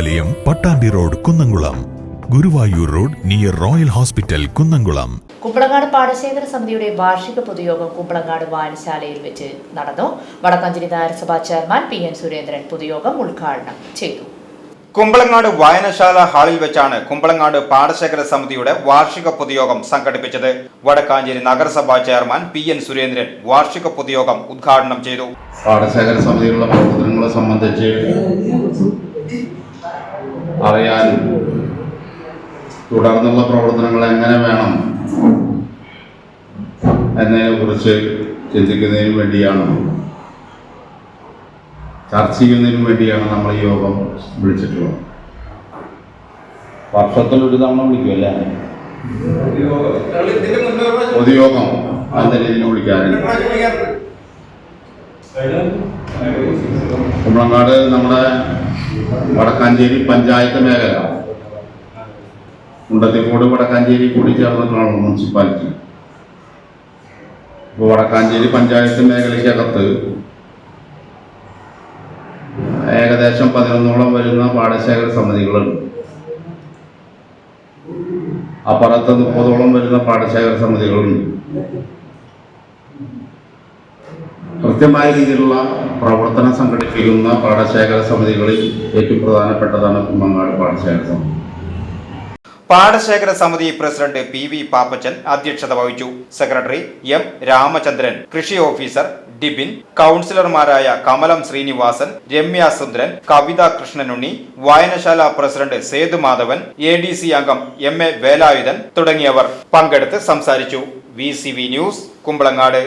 വിദ്യാലയം Pattambi road Kunnamkulam, Guruvayur road near royal hospital Kunnamkulam. Kumbalangad പാടശേഖര സമിതിയുടെ വാർഷിക പൊതുയോഗം കുമ്പളങ്ങാട് വായനശാലയിൽ വെച്ച് നടന്നു. വടക്കാഞ്ചേരി നഗരസഭാ ചെയർമാൻ PN സുരേന്ദ്രൻ പൊതുയോഗം ഉദ്ഘാടനം ചെയ്തു. കുമ്പളങ്ങാട് വായനശാല ഹാളിൽ വെച്ചാണ് കുമ്പളങ്ങാട് പാടശേഖര സമിതിയുടെ വാർഷിക പൊതുയോഗം സംഘടിപ്പിച്ചത്. വടക്കാഞ്ചേരി നഗരസഭാ ചെയർമാൻ PN സുരേന്ദ്രൻ വാർഷിക പൊതുയോഗം ഉദ്ഘാടനം ചെയ്തു. പാടശേഖര സമിതിയുടെ പ്രവർത്തനങ്ങളെ സംബന്ധിച്ച് അറിയാൻ, തുടർന്നുള്ള പ്രവർത്തനങ്ങൾ എങ്ങനെ വേണം എന്നതിനെ കുറിച്ച് ചിന്തിക്കുന്നതിന് വേണ്ടിയാണ്, ചർച്ച ചെയ്യുന്നതിന് വേണ്ടിയാണ് നമ്മൾ ഈ യോഗം വിളിച്ചിട്ടുള്ളത്. വർഷത്തിൽ ഒരു തവണ വിളിക്കുമല്ലേ പൊതുയോഗം, അതിൻ്റെ രീതിയിൽ വിളിക്കാറുണ്ട്. കുമ്പളങ്ങാട് നമ്മുടെ വടക്കാഞ്ചേരി പഞ്ചായത്ത് മേഖല, മുണ്ടത്തിക്കോട് വടക്കാഞ്ചേരി കൂടി ചേർന്നിട്ടുള്ള മുനിസിപ്പാലിറ്റി. ഇപ്പോൾ വടക്കാഞ്ചേരി പഞ്ചായത്ത് മേഖലയ്ക്കകത്ത് ഏകദേശം 11ഓളം വരുന്ന പാടശേഖര സമിതികളുണ്ട്. അപ്പുറത്ത് 30ഓളം വരുന്ന പാടശേഖര സമിതികളുണ്ട്. കൃത്യമായ രീതിയിലുള്ള പ്രവർത്തനം സംഘടിപ്പിക്കുന്ന പാടശേഖര സമിതികളിൽ ഏറ്റവും പ്രധാനപ്പെട്ടതാണ് കുമ്പളങ്ങാട് പാടശേഖര സമിതി. പാടശേഖര സമിതി പ്രസിഡന്റ് PV പാപ്പച്ചൻ അധ്യക്ഷത വഹിച്ചു. സെക്രട്ടറി M രാമചന്ദ്രൻ, കൃഷി ഓഫീസർ ഡിബിൻ, കൗൺസിലർമാരായ കമലം ശ്രീനിവാസൻ, രമ്യ സുന്ദരൻ, കവിത കൃഷ്ണനുണ്ണി, വായനശാല പ്രസിഡന്റ് സേതുമാധവൻ, ADC അംഗം MA വേലായുധൻ തുടങ്ങിയവർ പങ്കെടുത്ത് സംസാരിച്ചു. VCV news, Kumbalangad.